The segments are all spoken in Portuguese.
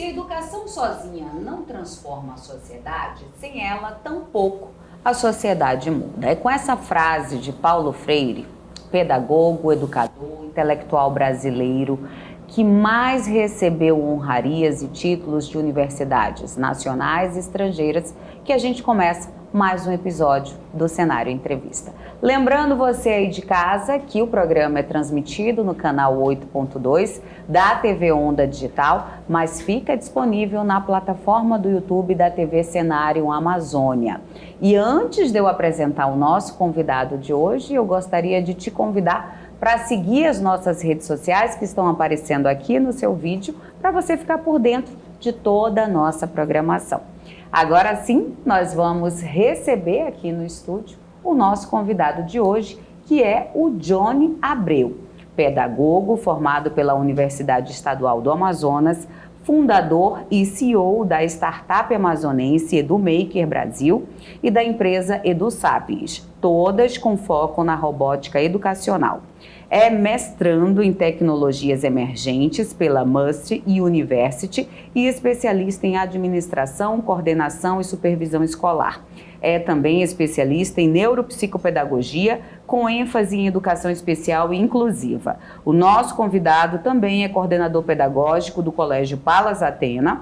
a educação sozinha não transforma a sociedade, sem ela, tampouco a sociedade muda. É com essa frase de Paulo Freire, pedagogo, educador, intelectual brasileiro, que mais recebeu honrarias e títulos de universidades nacionais e estrangeiras, que a gente começa mais um episódio do Cenário Entrevista. Lembrando você aí de casa que o programa é transmitido no canal 8.2 da TV Onda Digital, mas fica disponível na plataforma do YouTube da TV Cenário Amazônia. E antes de eu apresentar o nosso convidado de hoje, eu gostaria de te convidar para seguir as nossas redes sociais que estão aparecendo aqui no seu vídeo, para você ficar por dentro de toda a nossa programação. Agora sim, nós vamos receber aqui no estúdio o nosso convidado de hoje, que é o Johnny Abreu, pedagogo formado pela Universidade Estadual do Amazonas, fundador e CEO da startup amazonense EduMaker Brasil e da empresa EduSapiens, todas com foco na robótica educacional. É mestrando em tecnologias emergentes pela Must University e especialista em administração, coordenação e supervisão escolar. É também especialista em neuropsicopedagogia, com ênfase em educação especial e inclusiva. O nosso convidado também é coordenador pedagógico do Colégio Palas Athena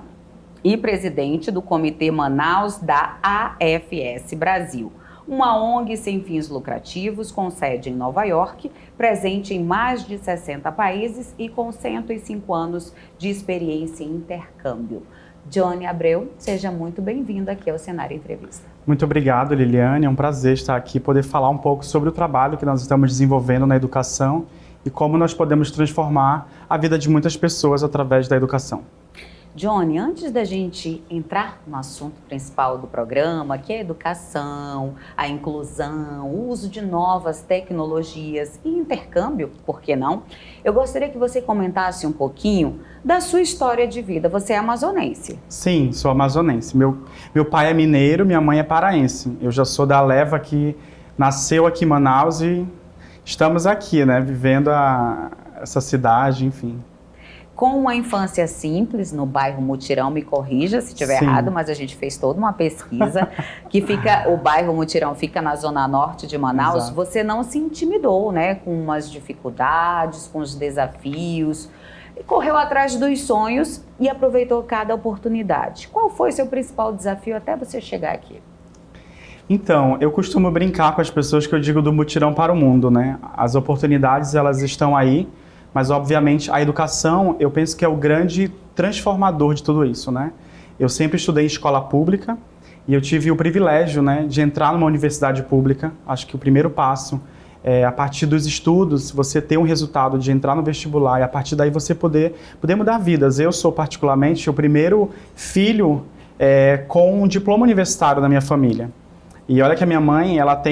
e presidente do Comitê Manaus da AFS Brasil, uma ONG sem fins lucrativos, com sede em Nova York, presente em mais de 60 países e com 105 anos de experiência em intercâmbio. Johnny Abreu, seja muito bem-vindo aqui ao Cenário Entrevista. Muito obrigado, Liliane. É um prazer estar aqui e poder falar um pouco sobre o trabalho que nós estamos desenvolvendo na educação e como nós podemos transformar a vida de muitas pessoas através da educação. Johnny, antes da gente entrar no assunto principal do programa, que é a educação, a inclusão, o uso de novas tecnologias e intercâmbio, por que não? Eu gostaria que você comentasse um pouquinho da sua história de vida. Você é amazonense? Sim, sou amazonense. Meu pai é mineiro, minha mãe é paraense. Eu já sou da leva que nasceu aqui em Manaus e estamos aqui, né, vivendo essa cidade, enfim. Com uma infância simples no bairro Mutirão, me corrija se estiver errado, mas a gente fez toda uma pesquisa que o bairro Mutirão fica na zona norte de Manaus. Exato. Você não se intimidou, né, com as dificuldades, com os desafios, correu atrás dos sonhos e aproveitou cada oportunidade. Qual foi seu principal desafio até você chegar aqui? Então, eu costumo brincar com as pessoas que eu digo do mutirão para o mundo, né? As oportunidades, elas estão aí. Mas, obviamente, a educação, eu penso que é o grande transformador de tudo isso, né? Eu sempre estudei em escola pública e eu tive o privilégio, né, de entrar numa universidade pública. Acho que o primeiro passo é, a partir dos estudos, você ter um resultado de entrar no vestibular e, a partir daí, você poder mudar vidas. Eu sou, particularmente, o primeiro filho com um diploma universitário na minha família. E olha que a minha mãe, ela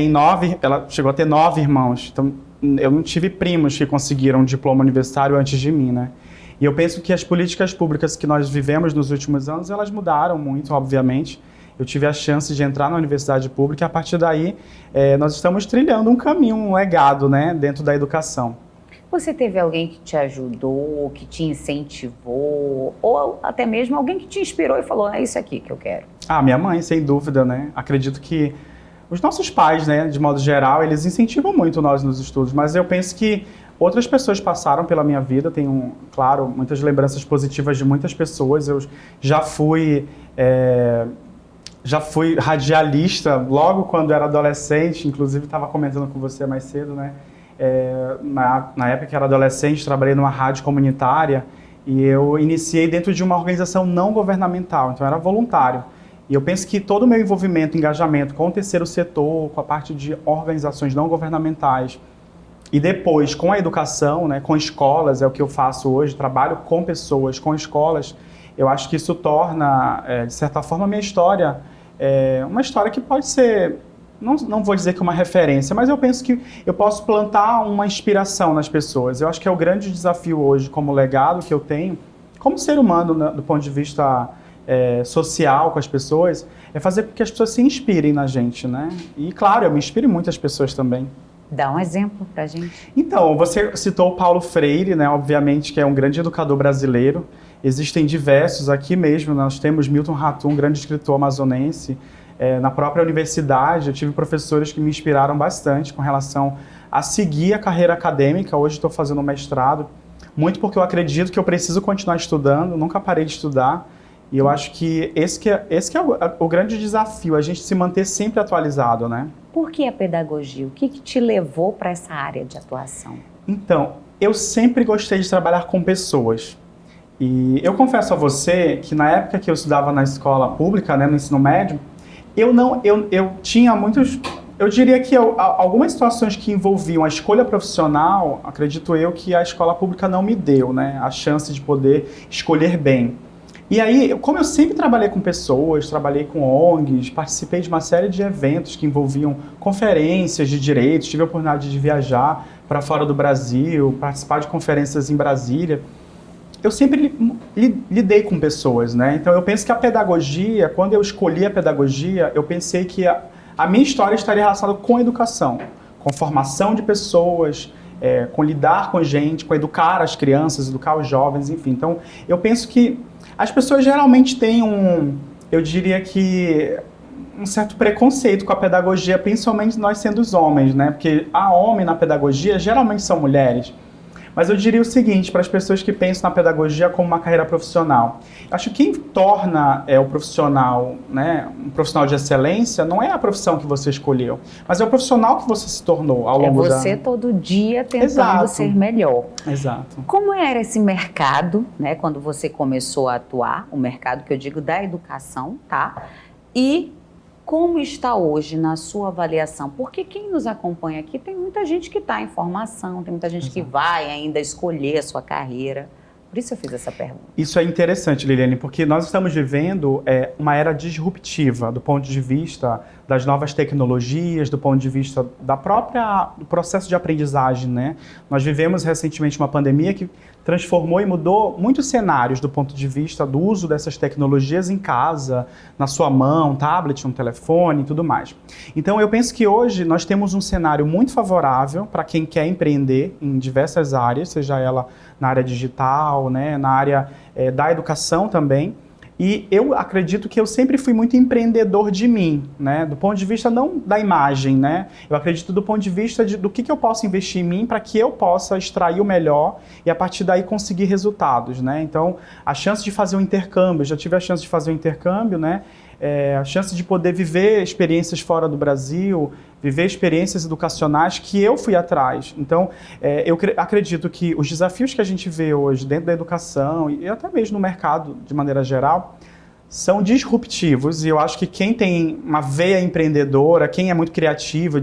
chegou a ter 9 irmãos. Então, eu não tive primos que conseguiram um diploma universitário antes de mim, né? E eu penso que as políticas públicas que nós vivemos nos últimos anos, elas mudaram muito, obviamente. Eu tive a chance de entrar na universidade pública e, a partir daí, nós estamos trilhando um caminho, um legado, né, dentro da educação. Você teve alguém que te ajudou, que te incentivou, ou até mesmo alguém que te inspirou e falou, é isso aqui que eu quero? Ah, minha mãe, sem dúvida, né? Acredito que os nossos pais, né, de modo geral, eles incentivam muito nós nos estudos, mas eu penso que outras pessoas passaram pela minha vida, tenho, claro, muitas lembranças positivas de muitas pessoas. Eu já fui radialista logo quando era adolescente, inclusive estava comentando com você mais cedo, né? Na época que era adolescente, trabalhei numa rádio comunitária e eu iniciei dentro de uma organização não governamental, então era voluntário. E eu penso que todo o meu envolvimento, engajamento com o terceiro setor, com a parte de organizações não governamentais e depois com a educação, né, com escolas, é o que eu faço hoje, trabalho com pessoas, com escolas, eu acho que isso torna, de certa forma, a minha história uma história que pode ser, não vou dizer que uma referência, mas eu penso que eu posso plantar uma inspiração nas pessoas. Eu acho que é o grande desafio hoje, como legado que eu tenho, como ser humano, né, do ponto de vista social com as pessoas, é fazer com que as pessoas se inspirem na gente, né? E, claro, eu me inspiro em muitas pessoas também. Dá um exemplo pra gente. Então, você citou o Paulo Freire, né? Obviamente que é um grande educador brasileiro. Existem diversos, aqui mesmo nós temos Milton Ratum, um grande escritor amazonense. Na própria universidade eu tive professores que me inspiraram bastante com relação a seguir a carreira acadêmica. Hoje estou fazendo um mestrado, muito porque eu acredito que eu preciso continuar estudando, nunca parei de estudar. E eu acho que esse que é o grande desafio, a gente se manter sempre atualizado, né? Por que a pedagogia? O que te levou para essa área de atuação? Então, eu sempre gostei de trabalhar com pessoas. E eu confesso a você que na época que eu estudava na escola pública, né, no ensino médio, eu tinha muitos... Eu diria que algumas situações que envolviam a escolha profissional, acredito eu que a escola pública não me deu, né, a chance de poder escolher bem. E aí, como eu sempre trabalhei com pessoas, trabalhei com ONGs, participei de uma série de eventos que envolviam conferências de direitos, tive a oportunidade de viajar para fora do Brasil, participar de conferências em Brasília, eu sempre lidei com pessoas, né? Então eu penso que a pedagogia, quando eu escolhi a pedagogia, eu pensei que a minha história estaria relacionada com a educação, com formação de pessoas, com lidar com gente, com educar as crianças, educar os jovens, enfim. Então eu penso que as pessoas geralmente têm eu diria que, um certo preconceito com a pedagogia, principalmente nós sendo os homens, né? Porque a homem na pedagogia geralmente são mulheres. Mas eu diria o seguinte, para as pessoas que pensam na pedagogia como uma carreira profissional. Acho que quem torna o profissional, né, um profissional de excelência, não é a profissão que você escolheu, mas é o profissional que você se tornou ao longo da... É você todo dia tentando Exato. ser melhor. Exato. Como era esse mercado, né, quando você começou a atuar, o mercado que eu digo da educação, tá? E como está hoje na sua avaliação? Porque quem nos acompanha aqui tem muita gente que está em formação, tem muita gente que vai ainda escolher a sua carreira. Por isso eu fiz essa pergunta. Isso é interessante, Liliane, porque nós estamos vivendo uma era disruptiva do ponto de vista das novas tecnologias, do ponto de vista do processo de aprendizagem, né? Nós vivemos recentemente uma pandemia que transformou e mudou muitos cenários do ponto de vista do uso dessas tecnologias em casa, na sua mão, tablet, um telefone e tudo mais. Então eu penso que hoje nós temos um cenário muito favorável para quem quer empreender em diversas áreas, seja ela na área digital, né, na área da educação também. E eu acredito que eu sempre fui muito empreendedor de mim, né? Do ponto de vista não da imagem, né? Eu acredito do ponto de vista do que eu posso investir em mim para que eu possa extrair o melhor e a partir daí conseguir resultados, né? Então, a chance de fazer um intercâmbio, eu já tive a chance de fazer um intercâmbio, né? A chance de poder viver experiências fora do Brasil, viver experiências educacionais que eu fui atrás. Então, eu acredito que os desafios que a gente vê hoje dentro da educação e até mesmo no mercado de maneira geral, são disruptivos e eu acho que quem tem uma veia empreendedora, quem é muito criativo,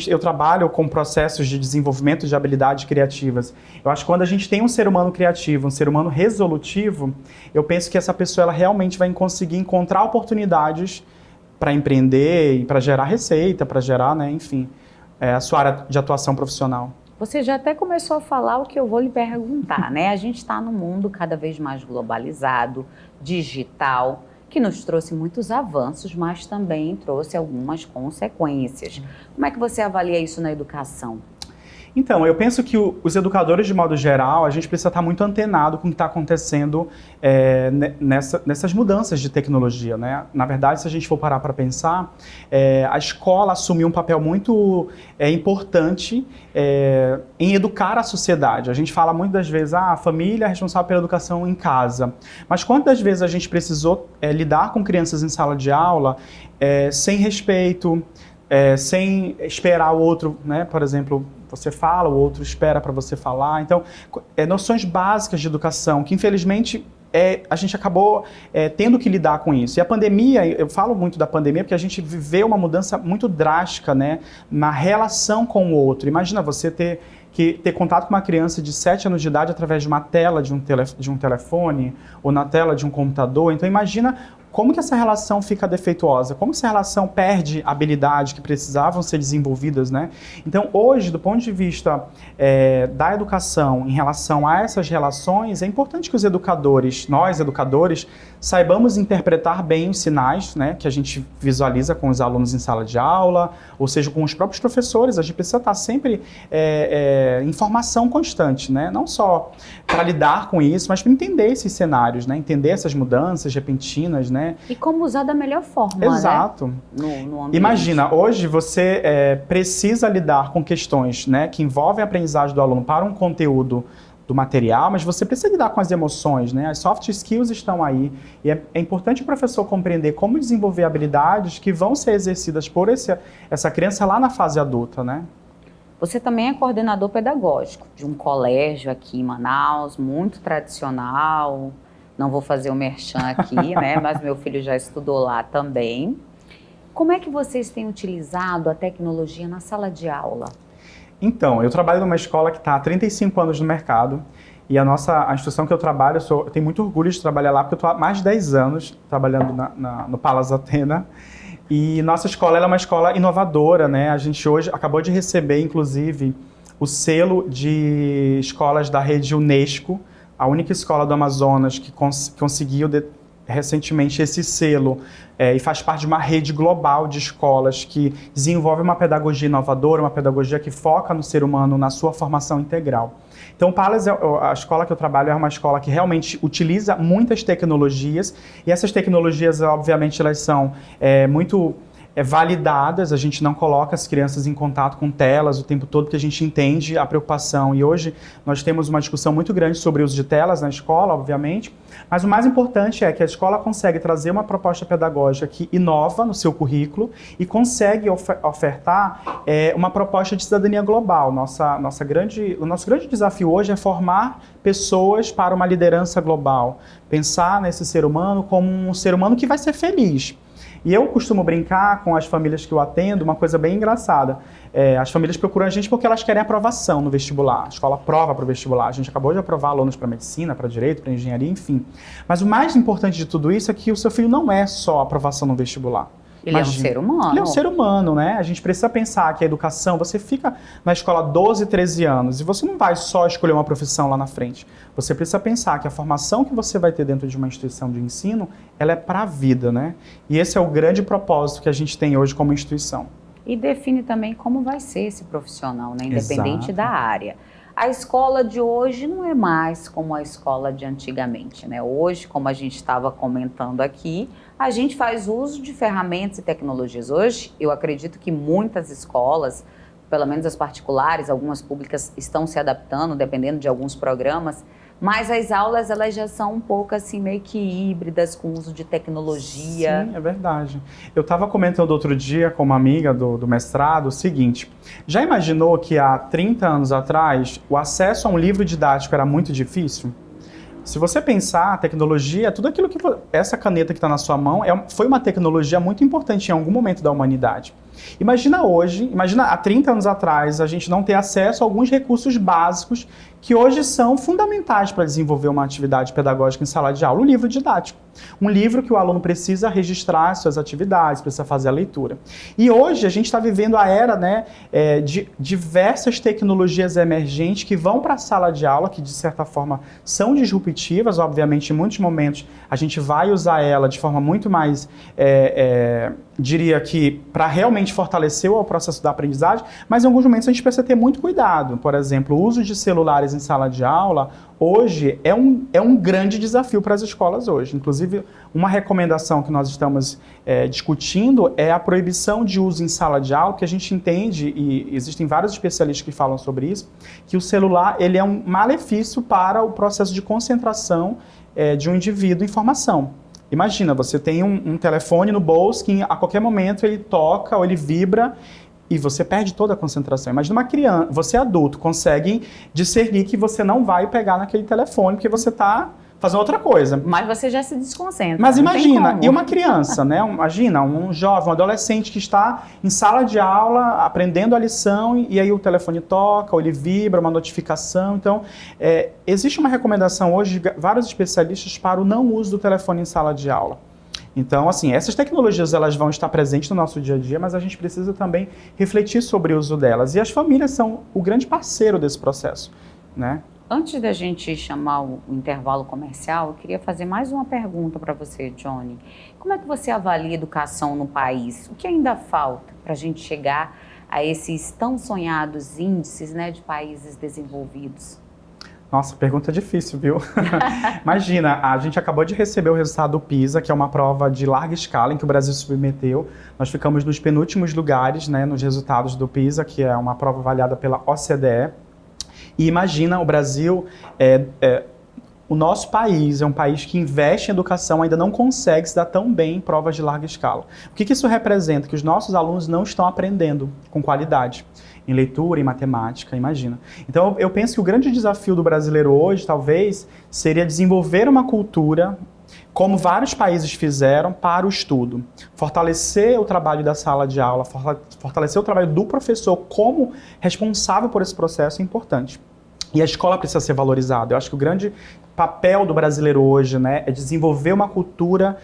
eu trabalho com processos de desenvolvimento de habilidades criativas. Eu acho que quando a gente tem um ser humano criativo, um ser humano resolutivo, eu penso que essa pessoa ela realmente vai conseguir encontrar oportunidades para empreender e para gerar receita, para gerar, né, enfim, a sua área de atuação profissional. Você já até começou a falar o que eu vou lhe perguntar, né? A gente está num mundo cada vez mais globalizado, digital, que nos trouxe muitos avanços, mas também trouxe algumas consequências. Como é que você avalia isso na educação? Então, eu penso que os educadores, de modo geral, a gente precisa estar muito antenado com o que está acontecendo nessas mudanças de tecnologia, né? Na verdade, se a gente for parar para pensar, a escola assumiu um papel muito importante em educar a sociedade. A gente fala muitas vezes, a família é responsável pela educação em casa. Mas quantas vezes a gente precisou lidar com crianças em sala de aula sem respeito, sem esperar o outro, né? Por exemplo, você fala, o outro espera para você falar. Então, noções básicas de educação que, infelizmente, a gente acabou tendo que lidar com isso. E a pandemia, eu falo muito da pandemia porque a gente viveu uma mudança muito drástica, né, na relação com o outro. Imagina você ter contato com uma criança de 7 anos de idade através de uma tela de um telefone ou na tela de um computador. Então, imagina como que essa relação fica defeituosa? Como que essa relação perde habilidades que precisavam ser desenvolvidas, né? Então, hoje, do ponto de vista da educação, em relação a essas relações, é importante que os educadores, nós educadores, saibamos interpretar bem os sinais, né, que a gente visualiza com os alunos em sala de aula, ou seja, com os próprios professores. A gente precisa estar sempre em formação constante, né? Não só para lidar com isso, mas para entender esses cenários, né? Entender essas mudanças repentinas, né? E como usar da melhor forma, exato. Né? No ambiente. Imagina, hoje você precisa lidar com questões, né, que envolvem a aprendizagem do aluno para um conteúdo do material, mas você precisa lidar com as emoções, né? As soft skills estão aí e é importante o professor compreender como desenvolver habilidades que vão ser exercidas por essa criança lá na fase adulta, né? Você também é coordenador pedagógico de um colégio aqui em Manaus, muito tradicional. Não vou fazer o merchan aqui, né? Mas meu filho já estudou lá também. Como é que vocês têm utilizado a tecnologia na sala de aula? Então, eu trabalho numa escola que está há 35 anos no mercado e a instituição que eu trabalho, eu tenho muito orgulho de trabalhar lá porque eu estou há mais de 10 anos trabalhando no Palas Athena. E nossa escola ela é uma escola inovadora, né? A gente hoje acabou de receber, inclusive, o selo de escolas da rede Unesco, a única escola do Amazonas que conseguiu recentemente esse selo e faz parte de uma rede global de escolas que desenvolve uma pedagogia inovadora, uma pedagogia que foca no ser humano, na sua formação integral. Então, o Palas, a escola que eu trabalho, é uma escola que realmente utiliza muitas tecnologias e essas tecnologias, obviamente, elas são muito validadas. A gente não coloca as crianças em contato com telas o tempo todo, porque a gente entende a preocupação. E hoje nós temos uma discussão muito grande sobre o uso de telas na escola, obviamente, mas o mais importante é que a escola consegue trazer uma proposta pedagógica que inova no seu currículo e consegue ofertar uma proposta de cidadania global. O nosso grande desafio hoje é formar pessoas para uma liderança global, pensar nesse ser humano como um ser humano que vai ser feliz. E eu costumo brincar com as famílias que eu atendo, uma coisa bem engraçada. As famílias procuram a gente porque elas querem aprovação no vestibular. A escola aprova para o vestibular. A gente acabou de aprovar alunos para medicina, para direito, para engenharia, enfim. Mas o mais importante de tudo isso é que o seu filho não é só aprovação no vestibular. Ele é um ser humano. Ele é um ser humano, né? A gente precisa pensar que a educação, você fica na escola 12, 13 anos e você não vai só escolher uma profissão lá na frente. Você precisa pensar que a formação que você vai ter dentro de uma instituição de ensino, ela é para a vida, né? E esse é o grande propósito que a gente tem hoje como instituição. E define também como vai ser esse profissional, né? Independente Exato. da área. A escola de hoje não é mais como a escola de antigamente, né? Hoje, como a gente estava comentando aqui, a gente faz uso de ferramentas e tecnologias. Hoje, eu acredito que muitas escolas, pelo menos as particulares, algumas públicas, estão se adaptando, dependendo de alguns programas, mas as aulas, elas já são um pouco assim, meio que híbridas, com uso de tecnologia. Sim, é verdade. Eu estava comentando outro dia com uma amiga do mestrado o seguinte: já imaginou que há 30 anos atrás o acesso a um livro didático era muito difícil? Se você pensar, a tecnologia, tudo aquilo que... Essa caneta que está na sua mão foi uma tecnologia muito importante em algum momento da humanidade. Imagina hoje, imagina há 30 anos atrás, a gente não ter acesso a alguns recursos básicos que hoje são fundamentais para desenvolver uma atividade pedagógica em sala de aula. O livro didático. Um livro que o aluno precisa registrar suas atividades, precisa fazer a leitura. E hoje a gente está vivendo a era, né, de diversas tecnologias emergentes que vão para a sala de aula, que de certa forma são disruptivas. Obviamente, em muitos momentos a gente vai usar ela de forma muito mais, diria que, para realmente fortalecer o processo da aprendizagem, mas em alguns momentos a gente precisa ter muito cuidado. Por exemplo, o uso de celulares em sala de aula, hoje, é um grande desafio para as escolas hoje. Inclusive, uma recomendação que nós estamos discutindo é a proibição de uso em sala de aula, que a gente entende, e existem vários especialistas que falam sobre isso, que o celular ele é um malefício para o processo de concentração de um indivíduo em formação. Imagina, você tem um telefone no bolso que a qualquer momento ele toca ou ele vibra e você perde toda a concentração. Imagina uma criança, você adulto, consegue discernir que você não vai pegar naquele telefone porque você está fazendo outra coisa. Mas você já se desconcentra. Mas imagina, e uma criança, né? Imagina, um jovem, um adolescente que está em sala de aula, aprendendo a lição, e aí o telefone toca, ou ele vibra, uma notificação. Então, existe uma recomendação hoje de vários especialistas para o não uso do telefone em sala de aula. Então, assim, essas tecnologias elas vão estar presentes no nosso dia a dia, mas a gente precisa também refletir sobre o uso delas. E as famílias são o grande parceiro desse processo, né? Antes da gente chamar o intervalo comercial, eu queria fazer mais uma pergunta para você, Johnny. Como é que você avalia a educação no país? O que ainda falta para a gente chegar a esses tão sonhados índices, né, de países desenvolvidos? Nossa, pergunta difícil, viu? Imagina, a gente acabou de receber o resultado do PISA, que é uma prova de larga escala em que o Brasil submeteu. Nós ficamos nos penúltimos lugares, né, nos resultados do PISA, que é uma prova avaliada pela OCDE. E imagina, o Brasil, o nosso país é um país que investe em educação, ainda não consegue se dar tão bem em provas de larga escala. O que isso representa? Que os nossos alunos não estão aprendendo com qualidade em leitura, em matemática, imagina. Então, eu penso que o grande desafio do brasileiro hoje, talvez, seria desenvolver uma cultura, como vários países fizeram, para o estudo. Fortalecer o trabalho da sala de aula, fortalecer o trabalho do professor como responsável por esse processo é importante. E a escola precisa ser valorizada. Eu acho que o grande papel do brasileiro hoje, né, é desenvolver uma cultura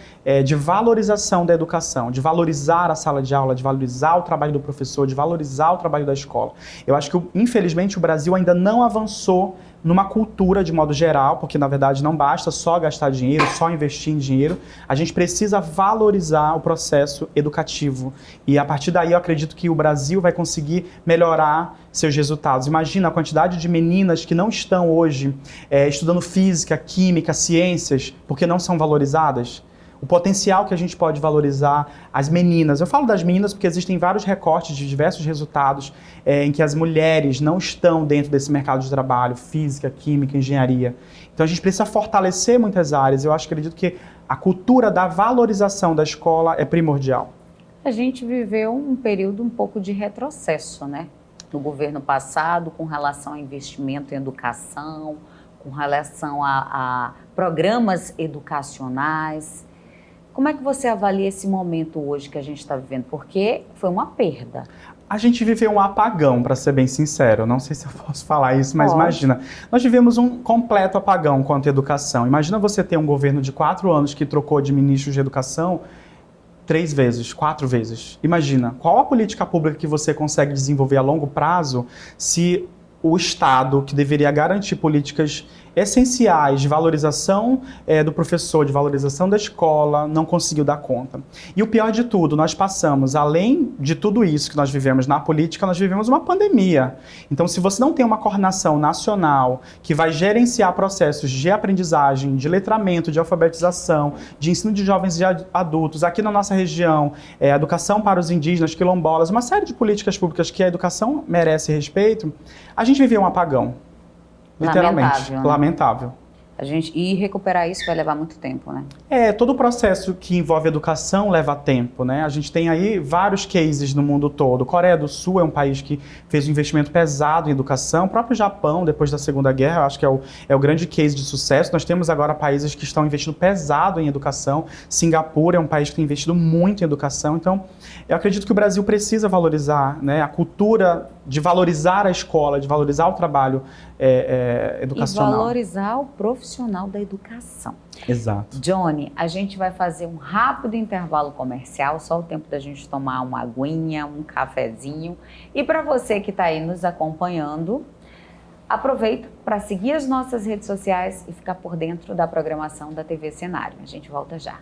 de valorização da educação, de valorizar a sala de aula, de valorizar o trabalho do professor, de valorizar o trabalho da escola. Eu acho que, infelizmente, o Brasil ainda não avançou numa cultura de modo geral, porque na verdade não basta só gastar dinheiro, só investir em dinheiro, a gente precisa valorizar o processo educativo. E a partir daí eu acredito que o Brasil vai conseguir melhorar seus resultados. Imagina a quantidade de meninas que não estão hoje estudando física, química, ciências, porque não são valorizadas. O potencial que a gente pode valorizar as meninas. Eu falo das meninas porque existem vários recortes de diversos resultados em que as mulheres não estão dentro desse mercado de trabalho, física, química, engenharia. Então a gente precisa fortalecer muitas áreas. Eu acredito que a cultura da valorização da escola é primordial. A gente viveu um período um pouco de retrocesso, né? No governo passado, com relação a investimento em educação, com relação a programas educacionais. Como é que você avalia esse momento hoje que a gente está vivendo? Porque foi uma perda. A gente viveu um apagão, para ser bem sincero. Não sei se eu posso falar isso, mas imagina. Nós vivemos um completo apagão quanto à educação. Imagina você ter um governo de 4 anos que trocou de ministro de educação 3 vezes, 4 vezes. Imagina, qual a política pública que você consegue desenvolver a longo prazo se o Estado, que deveria garantir políticas essenciais de valorização do professor, de valorização da escola, não conseguiu dar conta. E o pior de tudo, nós passamos, além de tudo isso que nós vivemos na política, nós vivemos uma pandemia. Então, se você não tem uma coordenação nacional que vai gerenciar processos de aprendizagem, de letramento, de alfabetização, de ensino de jovens e adultos, aqui na nossa região, educação para os indígenas, quilombolas, uma série de políticas públicas que a educação merece respeito, a gente viveu um apagão. Literalmente. Lamentável. E recuperar isso vai levar muito tempo, né? Todo o processo que envolve educação leva tempo, né? A gente tem aí vários cases no mundo todo. Coreia do Sul é um país que fez um investimento pesado em educação. O próprio Japão, depois da Segunda Guerra, eu acho que é o grande case de sucesso. Nós temos agora países que estão investindo pesado em educação. Singapura é um país que tem investido muito em educação. Então, eu acredito que o Brasil precisa valorizar, né, a cultura de valorizar a escola, de valorizar o trabalho educacional. E valorizar o profissional da educação. Exato. Johnny, a gente vai fazer um rápido intervalo comercial, só o tempo da gente tomar uma aguinha, um cafezinho. E para você que está aí nos acompanhando, aproveita para seguir as nossas redes sociais e ficar por dentro da programação da TV Cenário. A gente volta já.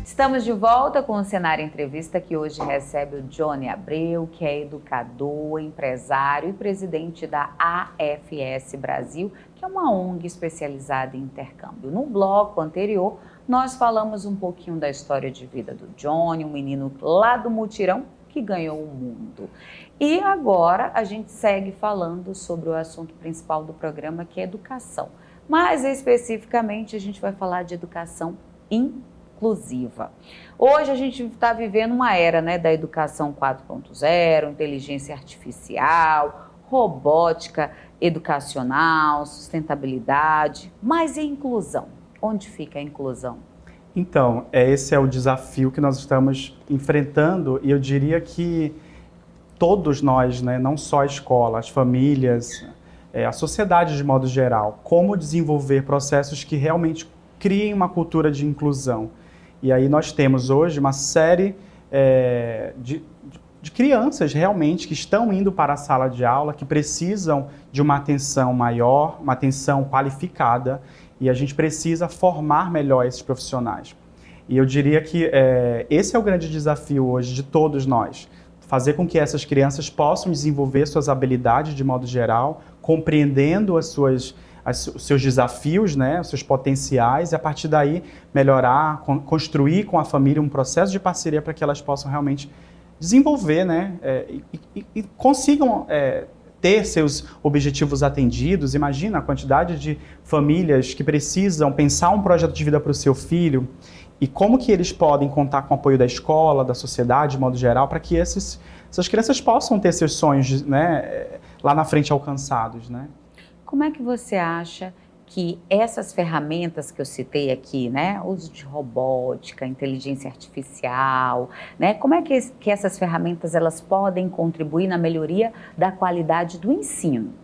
Estamos de volta com o Cenário Entrevista, que hoje recebe o Johnny Abreu, que é educador, empresário e presidente da AFS Brasil, que é uma ONG especializada em intercâmbio. No bloco anterior, nós falamos um pouquinho da história de vida do Johnny, um menino lá do Mutirão, que que ganhou o mundo. E agora a gente segue falando sobre o assunto principal do programa, que é educação. Mas especificamente a gente vai falar de educação inclusiva. Hoje a gente está vivendo uma era, né, da educação 4.0, inteligência artificial, robótica educacional, sustentabilidade, mas e a inclusão? Onde fica a inclusão? Então, esse é o desafio que nós estamos enfrentando, e eu diria que todos nós, né, não só a escola, as famílias, a sociedade de modo geral, como desenvolver processos que realmente criem uma cultura de inclusão. E aí nós temos hoje uma série de crianças realmente que estão indo para a sala de aula, que precisam de uma atenção maior, uma atenção qualificada, e a gente precisa formar melhor esses profissionais. E eu diria que esse é o grande desafio hoje de todos nós, fazer com que essas crianças possam desenvolver suas habilidades de modo geral, compreendendo os seus desafios, né, os seus potenciais, e a partir daí melhorar, construir com a família um processo de parceria para que elas possam realmente desenvolver, né, e consigam ter seus objetivos atendidos. Imagina a quantidade de famílias que precisam pensar um projeto de vida para o seu filho e como que eles podem contar com o apoio da escola, da sociedade, de modo geral, para que essas crianças possam ter seus sonhos, né, lá na frente alcançados, né? Como é que você acha que essas ferramentas que eu citei aqui, né, uso de robótica, inteligência artificial, né, como é que essas ferramentas elas podem contribuir na melhoria da qualidade do ensino?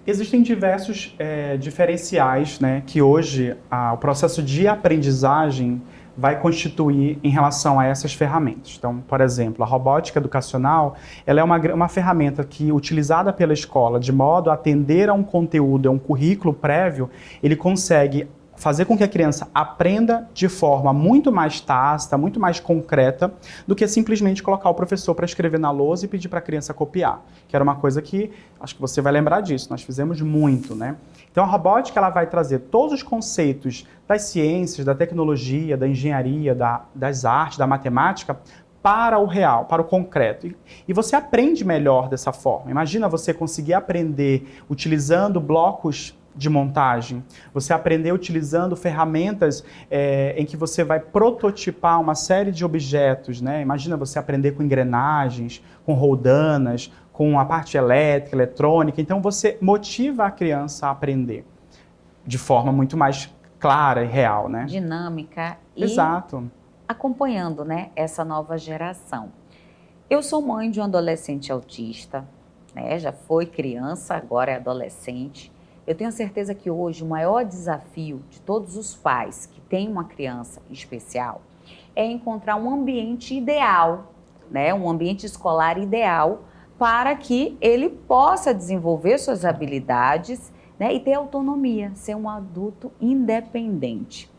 Existem diversos diferenciais, né, que hoje o processo de aprendizagem vai constituir em relação a essas ferramentas. Então, por exemplo, a robótica educacional, ela é uma ferramenta que, utilizada pela escola de modo a atender a um conteúdo, a um currículo prévio, ele consegue fazer com que a criança aprenda de forma muito mais tácita, muito mais concreta, do que simplesmente colocar o professor para escrever na lousa e pedir para a criança copiar, que era uma coisa que, acho que você vai lembrar disso, nós fizemos muito, né? Então a robótica ela vai trazer todos os conceitos das ciências, da tecnologia, da engenharia, das artes, da matemática, para o real, para o concreto. E você aprende melhor dessa forma. Imagina você conseguir aprender utilizando blocos de montagem, você aprender utilizando ferramentas em que você vai prototipar uma série de objetos, né? Imagina você aprender com engrenagens, com roldanas, com a parte elétrica, eletrônica. Então você motiva a criança a aprender de forma muito mais clara e real, né? Dinâmica e Exato. Acompanhando, né, essa nova geração. Eu sou mãe de um adolescente autista, né? Já foi criança, agora é adolescente. Eu tenho certeza que hoje o maior desafio de todos os pais que têm uma criança especial é encontrar um ambiente ideal, né? Um ambiente escolar ideal para que ele possa desenvolver suas habilidades, né? E ter autonomia, ser um adulto independente.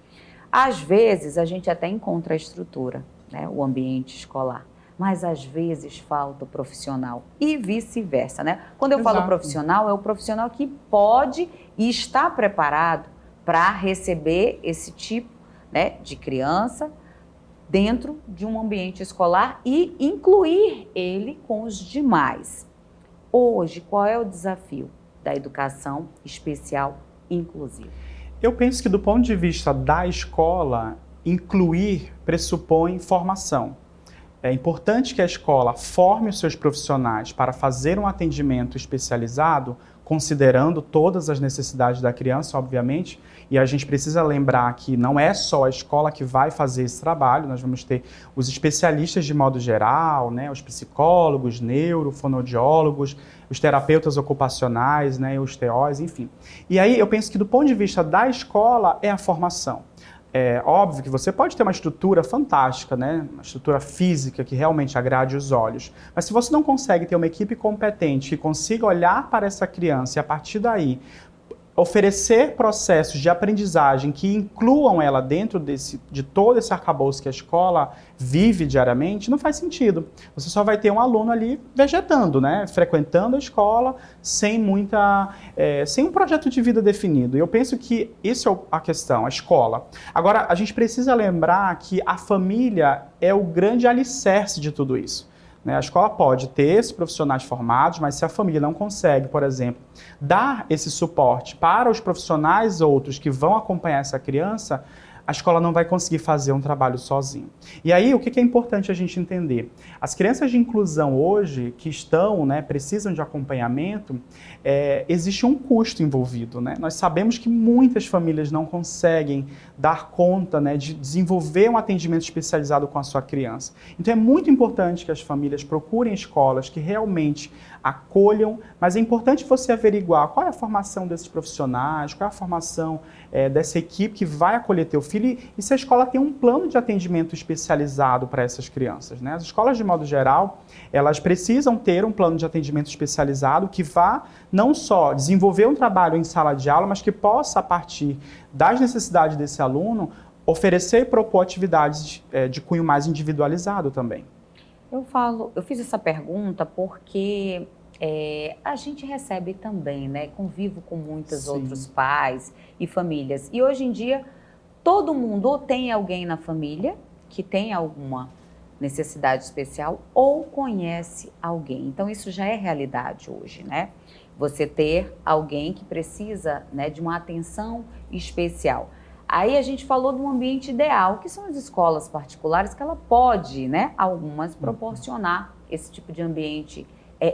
Às vezes a gente até encontra a estrutura, né? O ambiente escolar. Mas às vezes falta o profissional e vice-versa, né? Quando eu falo profissional, é o profissional que pode e está preparado para receber esse tipo, né, de criança dentro de um ambiente escolar e incluir ele com os demais. Hoje, qual é o desafio da educação especial inclusiva? Eu penso que do ponto de vista da escola, incluir pressupõe formação. É importante que a escola forme os seus profissionais para fazer um atendimento especializado, considerando todas as necessidades da criança, obviamente, e a gente precisa lembrar que não é só a escola que vai fazer esse trabalho, nós vamos ter os especialistas de modo geral, né, os psicólogos, fonoaudiólogos, os terapeutas ocupacionais, né, os TOs, enfim. E aí eu penso que do ponto de vista da escola é a formação. É óbvio que você pode ter uma estrutura fantástica, né? Uma estrutura física que realmente agrade os olhos. Mas se você não consegue ter uma equipe competente que consiga olhar para essa criança e a partir daí oferecer processos de aprendizagem que incluam ela dentro de todo esse arcabouço que a escola vive diariamente, não faz sentido. Você só vai ter um aluno ali vegetando, né? Frequentando a escola sem um projeto de vida definido. E eu penso que isso é a questão, a escola. Agora, a gente precisa lembrar que a família é o grande alicerce de tudo isso. né? A escola pode ter esses profissionais formados, mas se a família não consegue, por exemplo, dar esse suporte para os profissionais outros que vão acompanhar essa criança, a escola não vai conseguir fazer um trabalho sozinho. E aí, o que é importante a gente entender? As crianças de inclusão hoje, que estão, né, precisam de acompanhamento, existe um custo envolvido, né? Nós sabemos que muitas famílias não conseguem dar conta, né, de desenvolver um atendimento especializado com a sua criança. Então, é muito importante que as famílias procurem escolas que realmente acolham, mas é importante você averiguar qual é a formação desses profissionais, qual é a formação dessa equipe que vai acolher teu filho e se a escola tem um plano de atendimento especializado para essas crianças, né? As escolas, de modo geral, elas precisam ter um plano de atendimento especializado que vá não só desenvolver um trabalho em sala de aula, mas que possa, a partir das necessidades desse aluno, oferecer e propor atividades de cunho mais individualizado também. Eu fiz essa pergunta porque a gente recebe também, né? Convivo com muitos outros pais e famílias. E hoje em dia, todo mundo ou tem alguém na família que tem alguma necessidade especial ou conhece alguém. Então, isso já é realidade hoje, né? Você ter alguém que precisa, né, de uma atenção especial. Aí a gente falou de um ambiente ideal, que são as escolas particulares, que ela pode, né, algumas proporcionar esse tipo de ambiente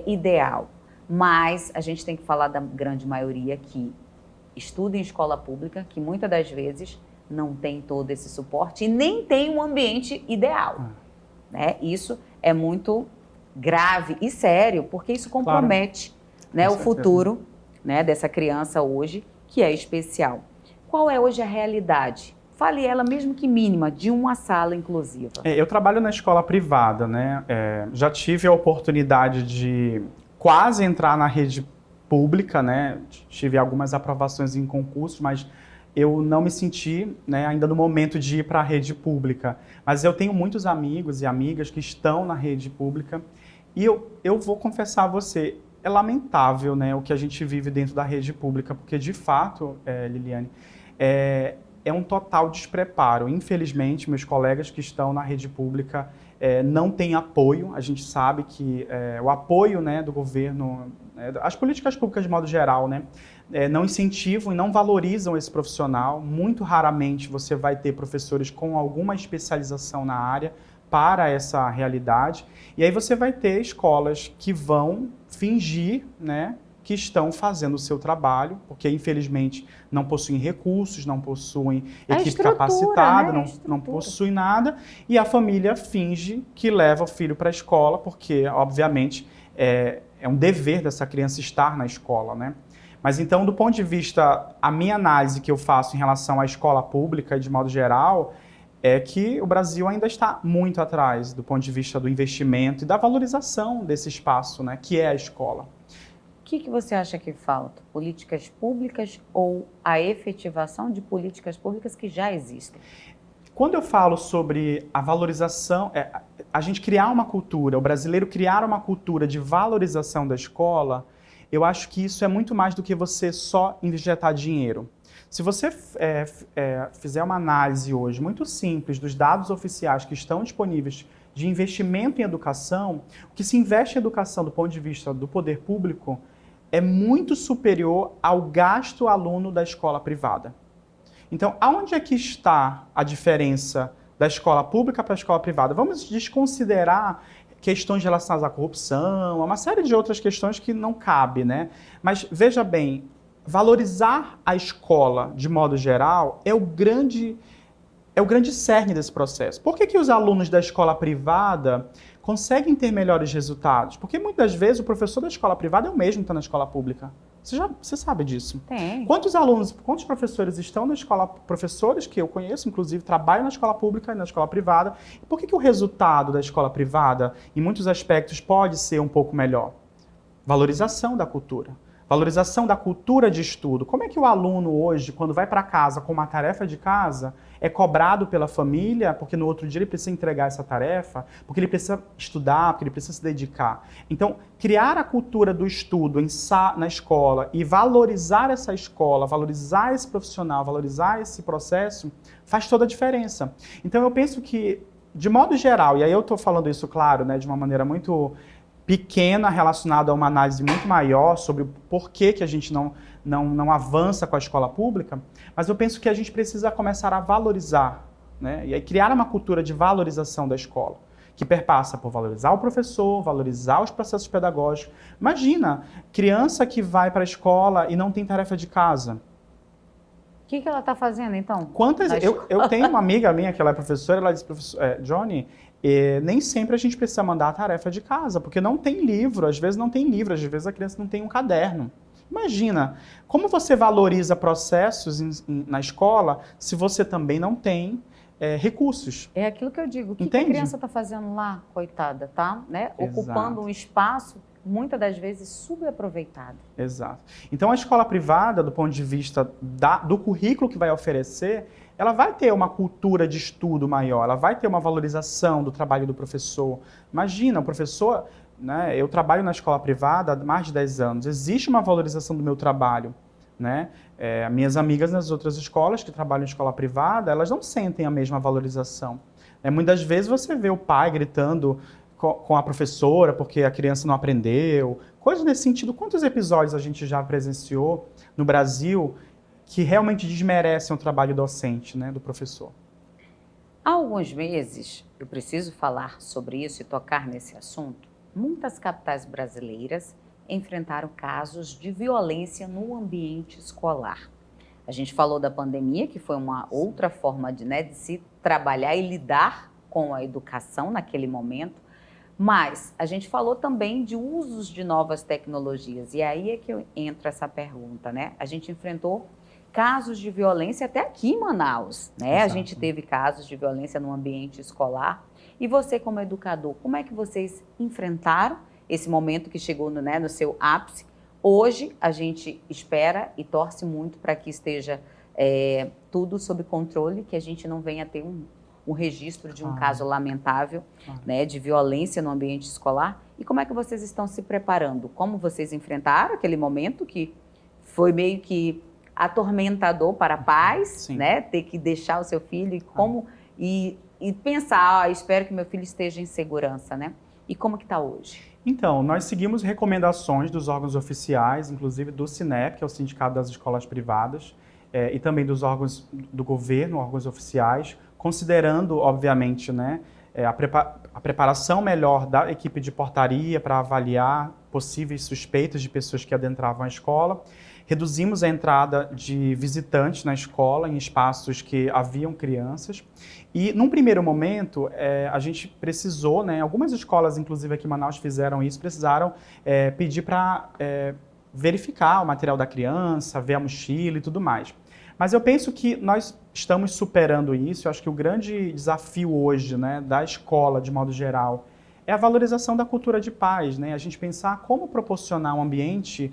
ideal. Mas a gente tem que falar da grande maioria que estuda em escola pública, que muitas das vezes não tem todo esse suporte e nem tem um ambiente ideal. Né? Isso é muito grave e sério, porque isso compromete, né, o futuro, né, dessa criança hoje, que é especial. Qual é hoje a realidade? Fale ela, mesmo que mínima, de uma sala inclusiva. Eu trabalho na escola privada, né? Já tive a oportunidade de quase entrar na rede pública, né? Tive algumas aprovações em concursos, mas eu não me senti, né, ainda no momento de ir para a rede pública. Mas eu tenho muitos amigos e amigas que estão na rede pública e eu vou confessar a você, é lamentável, né, o que a gente vive dentro da rede pública, porque de fato, Liliane, é um total despreparo. Infelizmente, meus colegas que estão na rede pública não têm apoio. A gente sabe que o apoio, né, do governo, as políticas públicas de modo geral, né, não incentivam e não valorizam esse profissional. Muito raramente você vai ter professores com alguma especialização na área para essa realidade. E aí você vai ter escolas que vão fingir, né, que estão fazendo o seu trabalho, porque infelizmente não possuem recursos, não possuem equipe capacitada, né? não possuem nada, e a família finge que leva o filho para a escola, porque obviamente é um dever dessa criança estar na escola, né? Mas então, do ponto de vista, a minha análise que eu faço em relação à escola pública, de modo geral, é que o Brasil ainda está muito atrás do ponto de vista do investimento e da valorização desse espaço, né, que é a escola. O que você acha que falta? Políticas públicas ou a efetivação de políticas públicas que já existem? Quando eu falo sobre a valorização, a gente criar uma cultura, o brasileiro criar uma cultura de valorização da escola, eu acho que isso é muito mais do que você só injetar dinheiro. Se você fizer uma análise hoje muito simples dos dados oficiais que estão disponíveis de investimento em educação, o que se investe em educação do ponto de vista do poder público é muito superior ao gasto aluno da escola privada. Então, aonde é que está a diferença da escola pública para a escola privada? Vamos desconsiderar questões relacionadas à corrupção, uma série de outras questões que não cabe, né? Mas veja bem, valorizar a escola de modo geral é o grande cerne desse processo. Por que os alunos da escola privada conseguem ter melhores resultados? Porque muitas vezes o professor da escola privada é o mesmo que está na escola pública. Você sabe disso. Tem. Quantos professores estão na escola, professores que eu conheço, inclusive, trabalham na escola pública e na escola privada. E por que o resultado da escola privada, em muitos aspectos, pode ser um pouco melhor? Valorização da cultura. Valorização da cultura de estudo. Como é que o aluno hoje, quando vai para casa com uma tarefa de casa, é cobrado pela família, porque no outro dia ele precisa entregar essa tarefa, porque ele precisa estudar, porque ele precisa se dedicar. Então, criar a cultura do estudo na escola e valorizar essa escola, valorizar esse profissional, valorizar esse processo, faz toda a diferença. Então, eu penso que de modo geral, e aí eu estou falando isso, claro, né, de uma maneira muito pequena, relacionada a uma análise muito maior sobre o porquê que a gente não avança com a escola pública, mas eu penso que a gente precisa começar a valorizar, né, e aí criar uma cultura de valorização da escola, que perpassa por valorizar o professor, valorizar os processos pedagógicos. Imagina, criança que vai para a escola e não tem tarefa de casa. O que ela está fazendo, então? Quantas? Eu tenho uma amiga minha que ela é professora, ela disse, Johnny, nem sempre a gente precisa mandar a tarefa de casa, porque não tem livro, às vezes não tem livro, às vezes a criança não tem um caderno. Imagina, como você valoriza processos na escola se você também não tem recursos? É aquilo que eu digo, o que Entende? a criança está fazendo lá, coitada, tá? Né? Exato. Ocupando um espaço, muitas das vezes, subaproveitado. Exato. Então, a escola privada, do ponto de vista do currículo que vai oferecer, ela vai ter uma cultura de estudo maior, ela vai ter uma valorização do trabalho do professor. Imagina, o professor, né, eu trabalho na escola privada há mais de 10 anos, existe uma valorização do meu trabalho, né? Minhas amigas nas outras escolas que trabalham em escola privada, elas não sentem a mesma valorização. Muitas vezes você vê o pai gritando com a professora porque a criança não aprendeu, coisas nesse sentido. Quantos episódios a gente já presenciou no Brasil que realmente desmerecem o trabalho docente, né, do professor? Há alguns meses, eu preciso falar sobre isso e tocar nesse assunto, muitas capitais brasileiras enfrentaram casos de violência no ambiente escolar. A gente falou da pandemia, que foi uma outra forma de se trabalhar e lidar com a educação naquele momento, mas a gente falou também de usos de novas tecnologias, e aí é que entra essa pergunta, né? A gente enfrentou casos de violência até aqui em Manaus, né? Exato. A gente teve casos de violência no ambiente escolar. E você, como educador, como é que vocês enfrentaram esse momento que chegou no seu ápice? Hoje, a gente espera e torce muito para que esteja tudo sob controle, que a gente não venha ter um registro de um caso lamentável, né, de violência no ambiente escolar. E como é que vocês estão se preparando? Como vocês enfrentaram aquele momento que foi meio que atormentador para pais, né, ter que deixar o seu filho e pensar, espero que meu filho esteja em segurança, né? E como que está hoje? Então, nós seguimos recomendações dos órgãos oficiais, inclusive do Sinep, que é o Sindicato das Escolas Privadas, e também dos órgãos do governo, órgãos oficiais, considerando, obviamente, né, a preparação melhor da equipe de portaria para avaliar possíveis suspeitas de pessoas que adentravam a escola. Reduzimos a entrada de visitantes na escola, em espaços que haviam crianças. E, num primeiro momento, a gente precisou, né, algumas escolas, inclusive aqui em Manaus, fizeram isso, precisaram pedir para verificar o material da criança, ver a mochila e tudo mais. Mas eu penso que nós estamos superando isso. Eu acho que o grande desafio hoje, né, da escola, de modo geral, é a valorização da cultura de paz, né? A gente pensar como proporcionar um ambiente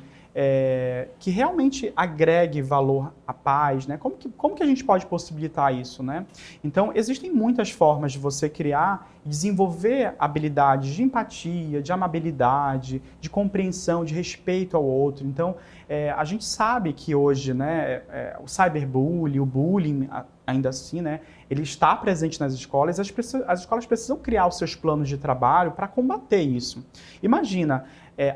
que realmente agregue valor à paz, né? Como que a gente pode possibilitar isso, né? Então, existem muitas formas de você criar e desenvolver habilidades de empatia, de amabilidade, de compreensão, de respeito ao outro. Então, a gente sabe que hoje, né, o cyberbullying, o bullying, ainda assim, né, ele está presente nas escolas. As escolas precisam criar os seus planos de trabalho para combater isso. Imagina,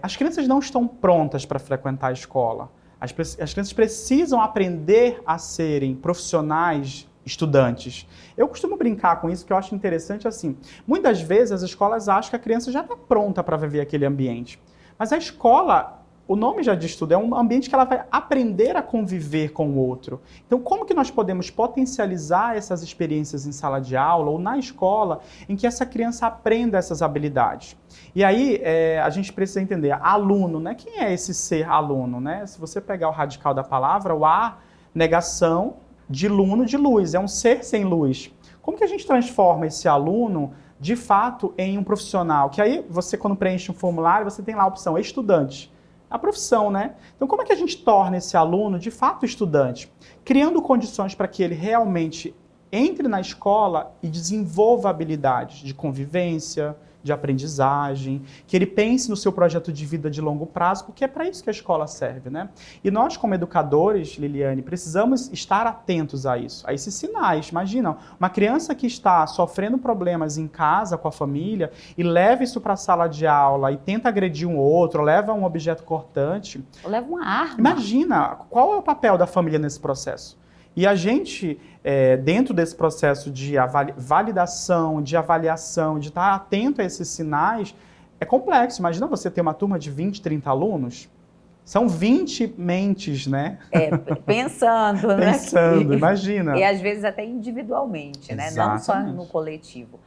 as crianças não estão prontas para frequentar a escola. As crianças precisam aprender a serem profissionais, estudantes. Eu costumo brincar com isso, que eu acho interessante assim. Muitas vezes as escolas acham que a criança já está pronta para viver aquele ambiente. Mas a escola, o nome já diz tudo, é um ambiente que ela vai aprender a conviver com o outro. Então, como que nós podemos potencializar essas experiências em sala de aula ou na escola em que essa criança aprenda essas habilidades? E aí, a gente precisa entender, aluno, né? Quem é esse ser aluno, né? Se você pegar o radical da palavra, o A, negação de luno, de luz, é um ser sem luz. Como que a gente transforma esse aluno, de fato, em um profissional? Que aí, você, quando preenche um formulário, você tem lá a opção estudante. A profissão, né? Então, como é que a gente torna esse aluno, de fato, estudante? Criando condições para que ele realmente entre na escola e desenvolva habilidades de convivência, de aprendizagem, que ele pense no seu projeto de vida de longo prazo, porque é para isso que a escola serve, né? E nós, como educadores, Liliane, precisamos estar atentos a isso, a esses sinais. Imagina, uma criança que está sofrendo problemas em casa com a família e leva isso para a sala de aula e tenta agredir um outro, leva um objeto cortante. Ou leva uma arma. Imagina, qual é o papel da família nesse processo? E a gente, dentro desse processo de validação, de avaliação, de estar atento a esses sinais, é complexo. Imagina você ter uma turma de 20, 30 alunos. São 20 mentes, né? Pensando, né? Pensando, imagina. E às vezes até individualmente, né? Não só no coletivo.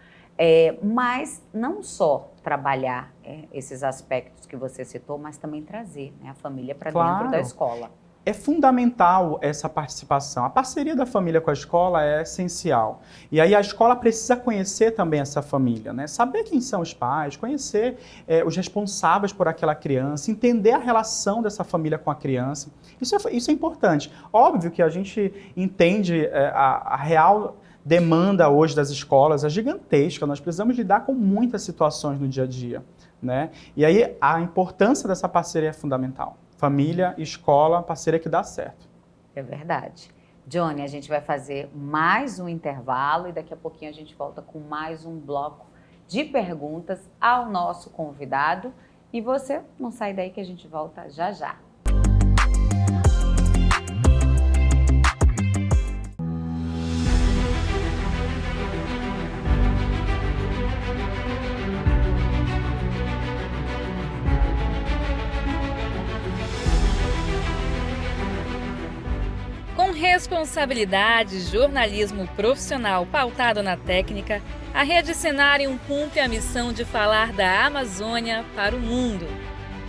Mas não só trabalhar esses aspectos que você citou, mas também trazer, né, a família para dentro da escola. É fundamental essa participação. A parceria da família com a escola é essencial. E aí a escola precisa conhecer também essa família, né? Saber quem são os pais, conhecer os responsáveis por aquela criança, entender a relação dessa família com a criança. Isso é importante. Óbvio que a gente entende a real demanda hoje das escolas, é gigantesca. Nós precisamos lidar com muitas situações no dia a dia, né? E aí a importância dessa parceria é fundamental. Família, escola, parceria que dá certo. É verdade. Johnny, a gente vai fazer mais um intervalo e daqui a pouquinho a gente volta com mais um bloco de perguntas ao nosso convidado. E você não sai daí que a gente volta já já. Responsabilidade, jornalismo profissional pautado na técnica, a Rede Cenarium cumpre a missão de falar da Amazônia para o mundo.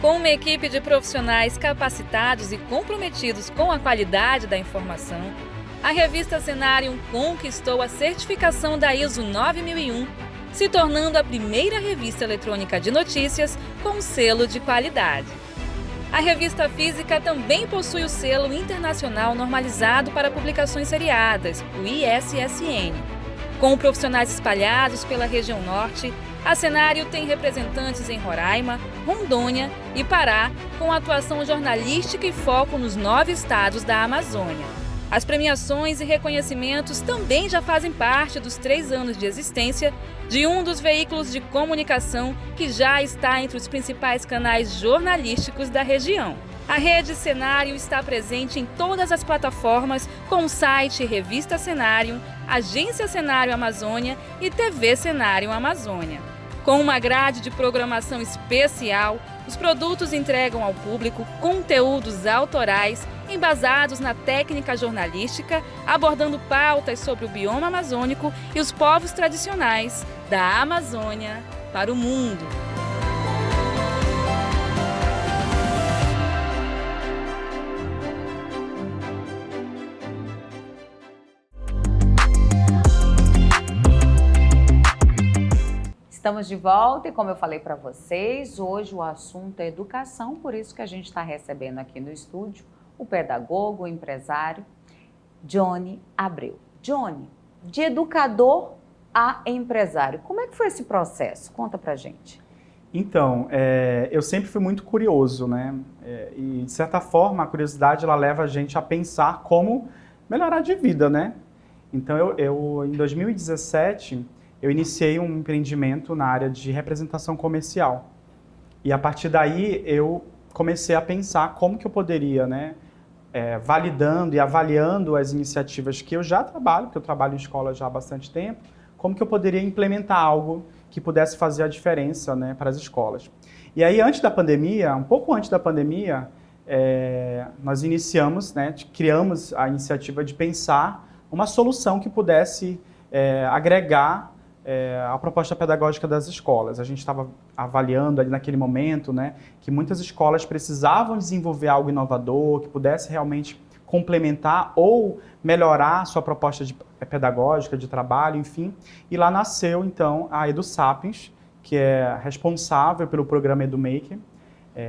Com uma equipe de profissionais capacitados e comprometidos com a qualidade da informação, a revista Cenarium conquistou a certificação da ISO 9001, se tornando a primeira revista eletrônica de notícias com selo de qualidade. A revista física também possui o selo internacional normalizado para publicações seriadas, o ISSN. Com profissionais espalhados pela região norte, a Cenarium tem representantes em Roraima, Rondônia e Pará, com atuação jornalística e foco nos 9 estados da Amazônia. As premiações e reconhecimentos também já fazem parte dos 3 anos de existência de um dos veículos de comunicação que já está entre os principais canais jornalísticos da região. A Rede Cenarium está presente em todas as plataformas com o site Revista Cenarium, Agência Cenarium Amazônia e TV Cenarium Amazônia. Com uma grade de programação especial, os produtos entregam ao público conteúdos autorais embasados na técnica jornalística, abordando pautas sobre o bioma amazônico e os povos tradicionais da Amazônia para o mundo. Estamos de volta e, como eu falei para vocês, hoje o assunto é educação, por isso que a gente está recebendo aqui no estúdio o pedagogo, o empresário, Johnny Abreu. Johnny, de educador a empresário, como é que foi esse processo? Conta pra gente. Então, eu sempre fui muito curioso, né? E, de certa forma, a curiosidade ela leva a gente a pensar como melhorar de vida, né? Então, em 2017, eu iniciei um empreendimento na área de representação comercial. E, a partir daí, eu comecei a pensar como que eu poderia, né? Validando e avaliando as iniciativas que eu já trabalho, porque eu trabalho em escola já há bastante tempo, como que eu poderia implementar algo que pudesse fazer a diferença, né, para as escolas. E aí, antes da pandemia, um pouco antes da pandemia, nós iniciamos, né, criamos a iniciativa de pensar uma solução que pudesse agregar a proposta pedagógica das escolas. A gente estava avaliando ali naquele momento, né, que muitas escolas precisavam desenvolver algo inovador, que pudesse realmente complementar ou melhorar a sua proposta pedagógica, de trabalho, enfim. E lá nasceu, então, a EduSapiens, que é responsável pelo programa EduMaker.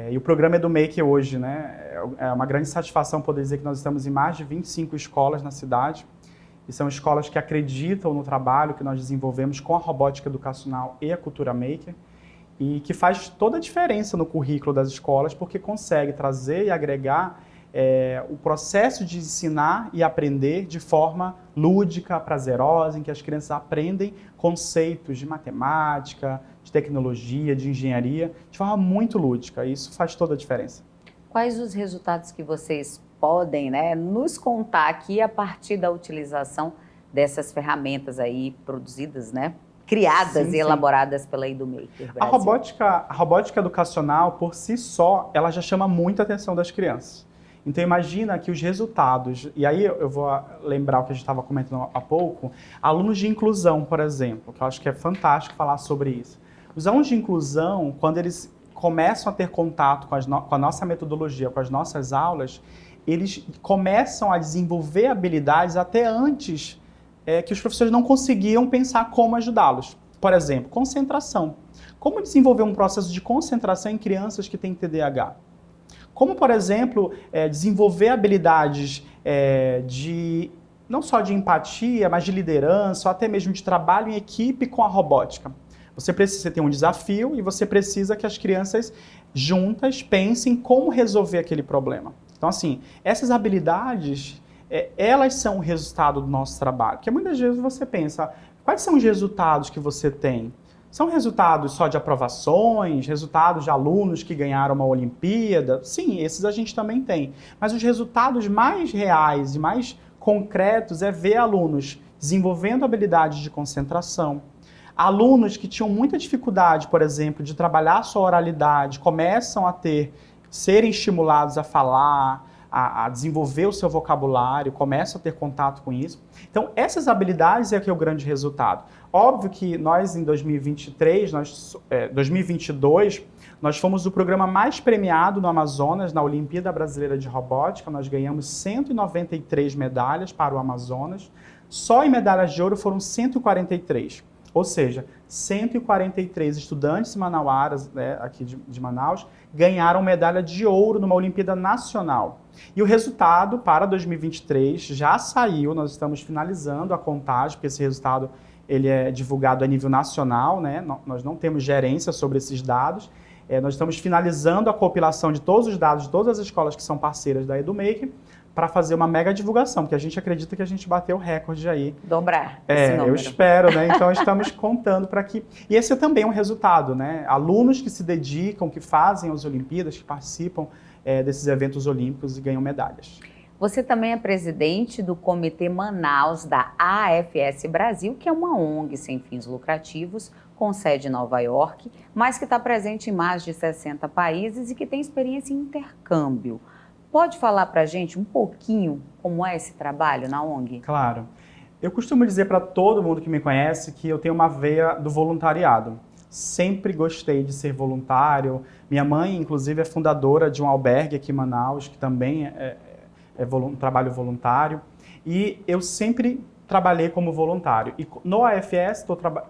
E o programa EduMaker hoje, né, é uma grande satisfação poder dizer que nós estamos em mais de 25 escolas na cidade. e são escolas que acreditam no trabalho que nós desenvolvemos com a robótica educacional e a cultura maker, e que faz toda a diferença no currículo das escolas, porque consegue trazer e agregar o processo de ensinar e aprender de forma lúdica, prazerosa, em que as crianças aprendem conceitos de matemática, de tecnologia, de engenharia, de forma muito lúdica. E isso faz toda a diferença. Quais os resultados que vocês podem, né, nos contar aqui a partir da utilização dessas ferramentas aí produzidas, né, criadas e elaboradas pela Edumaker Brasil? A robótica educacional, por si só, ela já chama muito a atenção das crianças. Então imagina que os resultados, e aí eu vou lembrar o que a gente estava comentando há pouco, alunos de inclusão, por exemplo, que eu acho que é fantástico falar sobre isso. Os alunos de inclusão, quando eles começam a ter contato com a nossa metodologia, com as nossas aulas, eles começam a desenvolver habilidades até antes que os professores não conseguiam pensar como ajudá-los. Por exemplo, concentração. Como desenvolver um processo de concentração em crianças que têm TDAH? Como, por exemplo, desenvolver habilidades não só de empatia, mas de liderança, ou até mesmo de trabalho em equipe com a robótica. Você tem um desafio e você precisa que as crianças juntas pensem como resolver aquele problema. Então, assim, essas habilidades, elas são o resultado do nosso trabalho. Porque muitas vezes você pensa, quais são os resultados que você tem? São resultados só de aprovações, resultados de alunos que ganharam uma Olimpíada? Sim, esses a gente também tem. Mas os resultados mais reais e mais concretos é ver alunos desenvolvendo habilidades de concentração. Alunos que tinham muita dificuldade, por exemplo, de trabalhar a sua oralidade, começam a serem estimulados a falar, a desenvolver o seu vocabulário, começam a ter contato com isso. Então, essas habilidades é que é o grande resultado. Óbvio que nós, em 2022, nós fomos o programa mais premiado no Amazonas, na Olimpíada Brasileira de Robótica. Nós ganhamos 193 medalhas para o Amazonas. Só em medalhas de ouro foram 143. Ou seja, 143 estudantes manauaras, né, aqui de Manaus, ganharam medalha de ouro numa Olimpíada Nacional. E o resultado para 2023 já saiu, nós estamos finalizando a contagem, porque esse resultado ele é divulgado a nível nacional, né? Nós não temos gerência sobre esses dados. Nós estamos finalizando a compilação de todos os dados de todas as escolas que são parceiras da Edumaker, para fazer uma mega divulgação, porque a gente acredita que a gente bateu o recorde aí. Dobrar esse número. Eu espero, né? Então estamos contando para que... E esse é também um resultado, né? Alunos que se dedicam, que fazem as Olimpíadas, que participam desses eventos olímpicos e ganham medalhas. Você também é presidente do Comitê Manaus da AFS Brasil, que é uma ONG sem fins lucrativos, com sede em Nova York, mas que está presente em mais de 60 países e que tem experiência em intercâmbio. Pode falar para a gente um pouquinho como é esse trabalho na ONG? Claro. Eu costumo dizer para todo mundo que me conhece que eu tenho uma veia do voluntariado. Sempre gostei de ser voluntário. Minha mãe, inclusive, é fundadora de um albergue aqui em Manaus, que também é um trabalho voluntário. E eu sempre trabalhei como voluntário. E no AFS,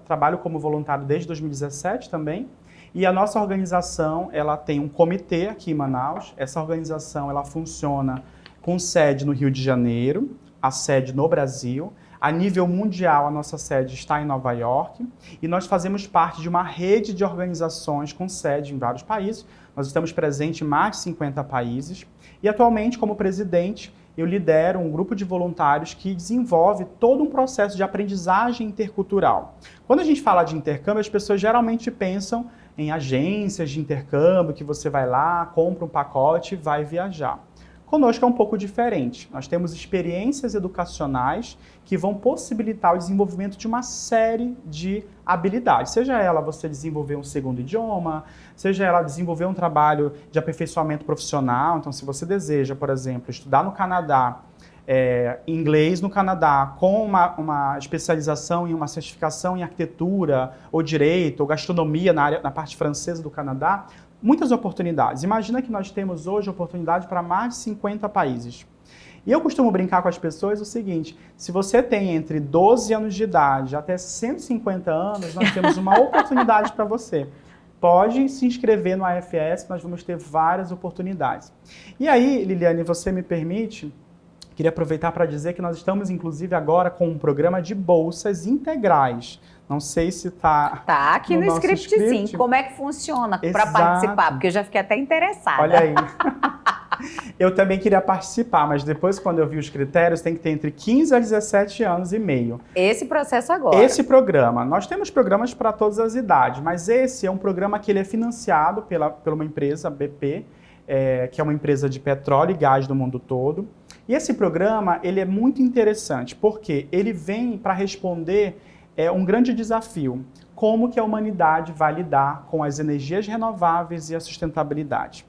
trabalho como voluntário desde 2017 também. E a nossa organização, ela tem um comitê aqui em Manaus. Essa organização, ela funciona com sede no Rio de Janeiro, a sede no Brasil. A nível mundial, a nossa sede está em Nova York. E nós fazemos parte de uma rede de organizações com sede em vários países. Nós estamos presentes em mais de 50 países. E atualmente, como presidente, eu lidero um grupo de voluntários que desenvolve todo um processo de aprendizagem intercultural. Quando a gente fala de intercâmbio, as pessoas geralmente pensam em agências de intercâmbio, que você vai lá, compra um pacote e vai viajar. Conosco é um pouco diferente. Nós temos experiências educacionais que vão possibilitar o desenvolvimento de uma série de habilidades. Seja ela você desenvolver um segundo idioma, seja ela desenvolver um trabalho de aperfeiçoamento profissional. Então, se você deseja, por exemplo, estudar no Canadá, inglês no Canadá, com uma especialização em uma certificação em arquitetura, ou direito, ou gastronomia na parte francesa do Canadá, muitas oportunidades. Imagina que nós temos hoje oportunidade para mais de 50 países. E eu costumo brincar com as pessoas o seguinte: se você tem entre 12 anos de idade até 150 anos, nós temos uma oportunidade para você. Pode se inscrever no AFS, nós vamos ter várias oportunidades. E aí, Liliane, você me permite queria aproveitar para dizer que nós estamos, inclusive, agora com um programa de bolsas integrais. Não sei se está Tá aqui no script, sim. Como é que funciona para participar? Porque eu já fiquei até interessada. Olha aí. Eu também queria participar, mas depois, quando eu vi os critérios, tem que ter entre 15 a 17 anos e meio. Esse processo agora. Esse programa. Nós temos programas para todas as idades, mas esse é um programa que ele é financiado por uma empresa, BP, que é uma empresa de petróleo e gás do mundo todo. E esse programa, ele é muito interessante, porque ele vem para responder um grande desafio. Como que a humanidade vai lidar com as energias renováveis e a sustentabilidade?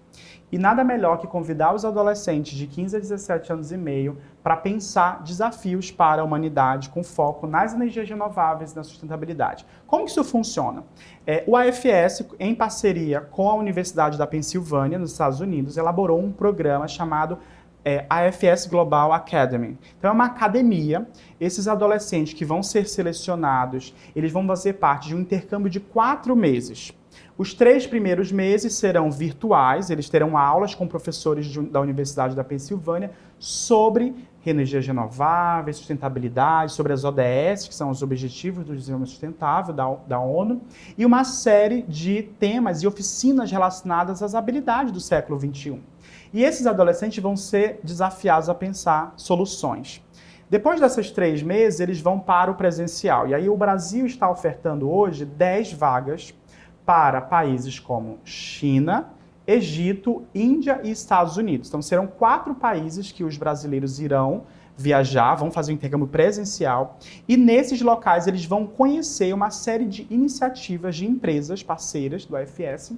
E nada melhor que convidar os adolescentes de 15 a 17 anos e meio para pensar desafios para a humanidade com foco nas energias renováveis e na sustentabilidade. Como que isso funciona? O AFS, em parceria com a Universidade da Pensilvânia, nos Estados Unidos, elaborou um programa chamado AFS Global Academy. Então é uma academia, esses adolescentes que vão ser selecionados, eles vão fazer parte de um intercâmbio de 4 meses. Os 3 primeiros meses serão virtuais, eles terão aulas com professores da Universidade da Pensilvânia sobre energias renováveis, sustentabilidade, sobre as ODS, que são os Objetivos do Desenvolvimento Sustentável da ONU, e uma série de temas e oficinas relacionadas às habilidades do século XXI. E esses adolescentes vão ser desafiados a pensar soluções. Depois desses 3 meses, eles vão para o presencial. E aí o Brasil está ofertando hoje 10 vagas para países como China, Egito, Índia e Estados Unidos. Então serão 4 países que os brasileiros irão viajar, vão fazer um intercâmbio presencial, e nesses locais eles vão conhecer uma série de iniciativas de empresas parceiras do AFS,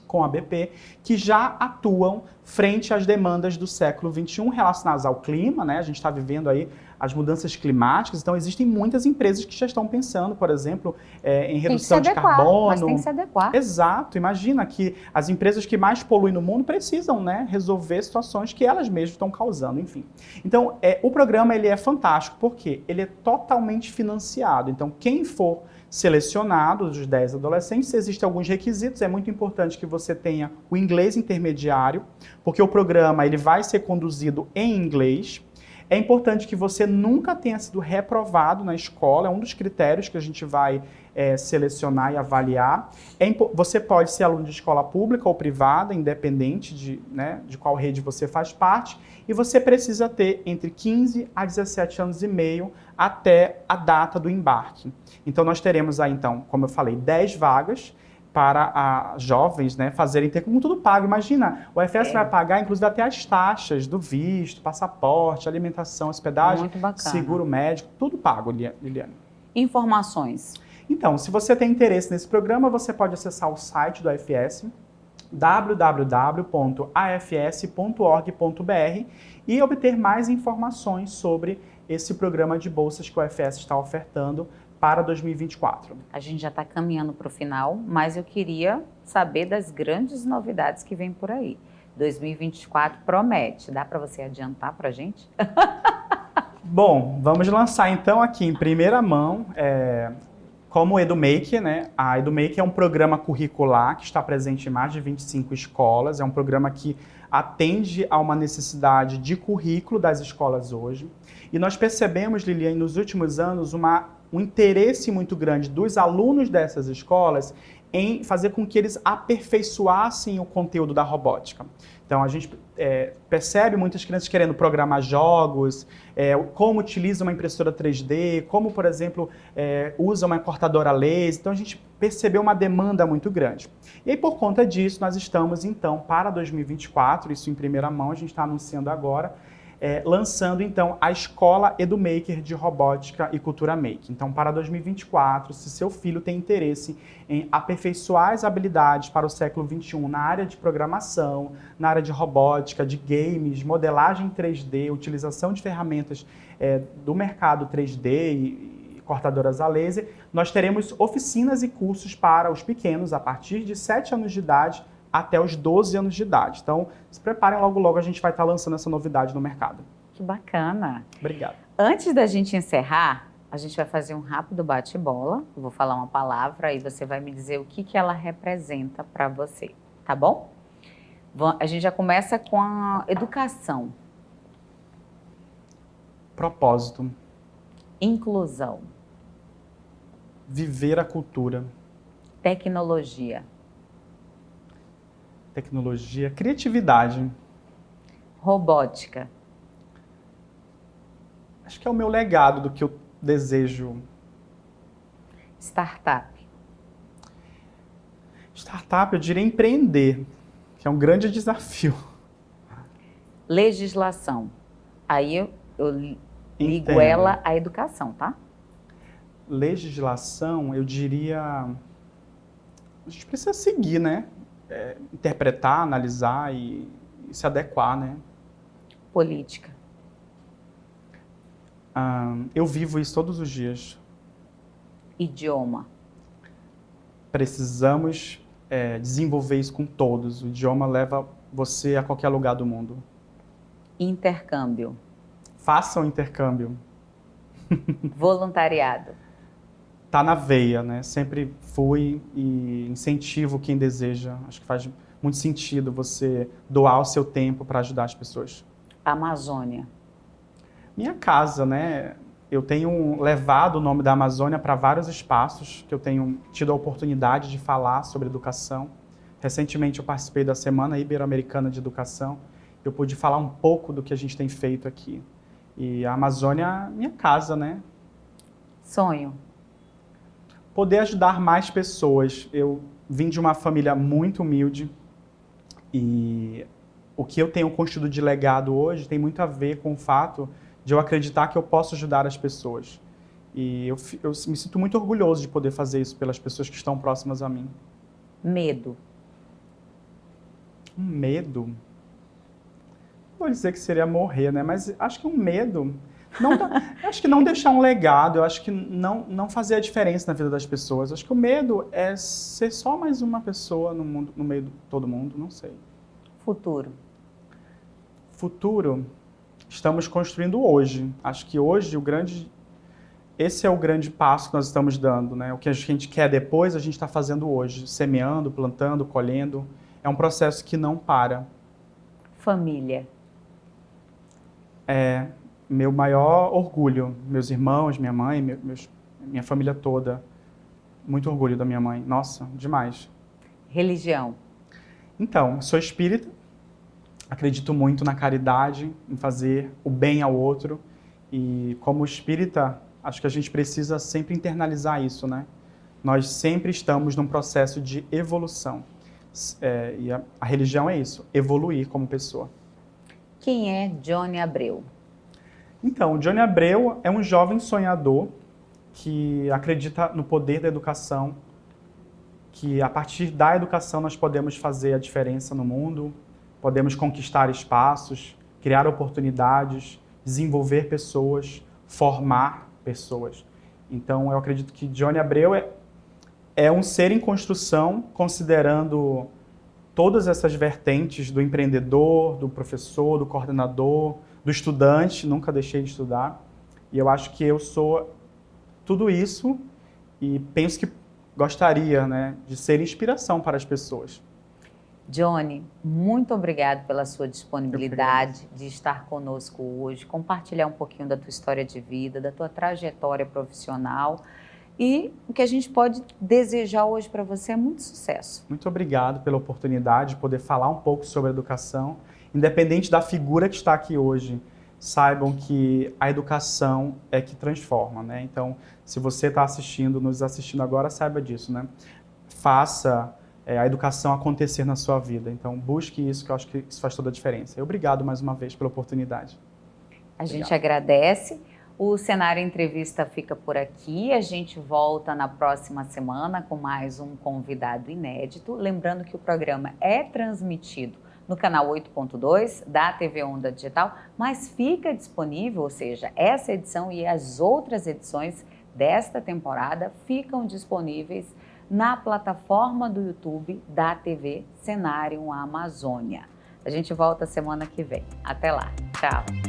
com a BP, que já atuam frente às demandas do século XXI relacionadas ao clima, né? A gente está vivendo aí as mudanças climáticas, então existem muitas empresas que já estão pensando, por exemplo, em redução de carbono. Mas tem que se adequar. Exato, imagina que as empresas que mais poluem no mundo precisam, né, resolver situações que elas mesmas estão causando, enfim. Então, o programa ele é fantástico, porque ele é totalmente financiado. Então, quem for selecionado, dos 10 adolescentes, existem alguns requisitos. É muito importante que você tenha o inglês intermediário, porque o programa ele vai ser conduzido em inglês. É importante que você nunca tenha sido reprovado na escola, é um dos critérios que a gente vai selecionar e avaliar. Você pode ser aluno de escola pública ou privada, independente de qual rede você faz parte, e você precisa ter entre 15 a 17 anos e meio até a data do embarque. Então nós teremos aí, então, como eu falei, 10 vagas para jovens, né, fazerem intercâmbio tudo pago. Imagina, o UFS vai pagar, inclusive, até as taxas do visto, passaporte, alimentação, hospedagem, seguro médico, tudo pago, Liliane. Informações. Então, se você tem interesse nesse programa, você pode acessar o site do AFS, www.afs.org.br, e obter mais informações sobre esse programa de bolsas que o AFS está ofertando para 2024. A gente já está caminhando para o final, mas eu queria saber das grandes novidades que vem por aí. 2024 promete. Dá para você adiantar para a gente? Bom, vamos lançar então aqui em primeira mão, como o EduMake, né? A EduMake é um programa curricular que está presente em mais de 25 escolas. É um programa que atende a uma necessidade de currículo das escolas hoje. E nós percebemos, Liliane, nos últimos anos, um interesse muito grande dos alunos dessas escolas em fazer com que eles aperfeiçoassem o conteúdo da robótica. Então, a gente percebe muitas crianças querendo programar jogos, como utiliza uma impressora 3D, como, por exemplo, usa uma cortadora laser. Então, a gente percebeu uma demanda muito grande. E aí, por conta disso, nós estamos, então, para 2024, isso em primeira mão, a gente está anunciando agora, lançando, então, a Escola EduMaker de Robótica e Cultura Make. Então, para 2024, se seu filho tem interesse em aperfeiçoar as habilidades para o século XXI na área de programação, na área de robótica, de games, modelagem 3D, utilização de ferramentas do mercado 3D e cortadoras a laser, nós teremos oficinas e cursos para os pequenos a partir de 7 anos de idade até os 12 anos de idade. Então, se preparem, logo a gente vai estar lançando essa novidade no mercado. Que bacana. Obrigado. Antes da gente encerrar, a gente vai fazer um rápido bate-bola. Eu vou falar uma palavra e você vai me dizer o que ela representa para você, tá bom? A gente já começa com a educação. Propósito. Inclusão. Viver a cultura. Tecnologia. Tecnologia. Criatividade. Robótica. Acho que é o meu legado do que eu desejo. Startup. Startup, eu diria empreender, que é um grande desafio. Legislação. Aí eu ligo Entendo. ela à educação, tá? Legislação, eu diria... A gente precisa seguir, né? Interpretar, analisar e se adequar, né? Política. Eu vivo isso todos os dias. Idioma. Precisamos desenvolver isso com todos. O idioma leva você a qualquer lugar do mundo. Intercâmbio. Faça o intercâmbio. Voluntariado. Tá na veia, né? Sempre fui e incentivo quem deseja. Acho que faz muito sentido você doar o seu tempo para ajudar as pessoas. Amazônia. Minha casa, né? Eu tenho levado o nome da Amazônia para vários espaços que eu tenho tido a oportunidade de falar sobre educação. Recentemente eu participei da Semana Ibero-Americana de Educação. Eu pude falar um pouco do que a gente tem feito aqui. E a Amazônia, minha casa, né? Sonho. Poder ajudar mais pessoas. Eu vim de uma família muito humilde e o que eu tenho construído de legado hoje tem muito a ver com o fato de eu acreditar que eu posso ajudar as pessoas. E eu me sinto muito orgulhoso de poder fazer isso pelas pessoas que estão próximas a mim. Medo. Um medo? Vou dizer que seria morrer, né? Mas acho que um medo... acho que não deixar um legado, eu acho que não fazer a diferença na vida das pessoas. Acho que o medo é ser só mais uma pessoa no mundo, no meio de todo mundo, não sei. Futuro. Futuro, estamos construindo hoje. Acho que hoje esse é o grande passo que nós estamos dando, né? O que a gente quer depois, a gente está fazendo hoje, semeando, plantando, colhendo. É um processo que não para. Família. É meu maior orgulho, meus irmãos, minha mãe, minha família toda. Muito orgulho da minha mãe. Nossa, demais. Religião. Então, sou espírita, acredito muito na caridade, em fazer o bem ao outro. E como espírita, acho que a gente precisa sempre internalizar isso, né? Nós sempre estamos num processo de evolução. E a religião é isso, evoluir como pessoa. Quem é Johnny Abreu? Então, o Johnny Abreu é um jovem sonhador que acredita no poder da educação, que a partir da educação nós podemos fazer a diferença no mundo, podemos conquistar espaços, criar oportunidades, desenvolver pessoas, formar pessoas. Então, eu acredito que Johnny Abreu é um ser em construção, considerando todas essas vertentes do empreendedor, do professor, do coordenador, do estudante, nunca deixei de estudar. E eu acho que eu sou tudo isso e penso que gostaria, né, de ser inspiração para as pessoas. Johnny, muito obrigado pela sua disponibilidade de estar conosco hoje, compartilhar um pouquinho da tua história de vida, da tua trajetória profissional. E o que a gente pode desejar hoje para você é muito sucesso. Muito obrigado pela oportunidade de poder falar um pouco sobre educação. Independente da figura que está aqui hoje, saibam que a educação é que transforma, né? Então, se você está nos assistindo agora, saiba disso, né? Faça a educação acontecer na sua vida. Então, busque isso, que eu acho que isso faz toda a diferença. Obrigado mais uma vez pela oportunidade. A gente agradece. O Cenário Entrevista fica por aqui. A gente volta na próxima semana com mais um convidado inédito. Lembrando que o programa é transmitido no canal 8.2 da TV Onda Digital, mas fica disponível, ou seja, essa edição e as outras edições desta temporada ficam disponíveis na plataforma do YouTube da TV Cenário Amazônia. A gente volta semana que vem. Até lá. Tchau.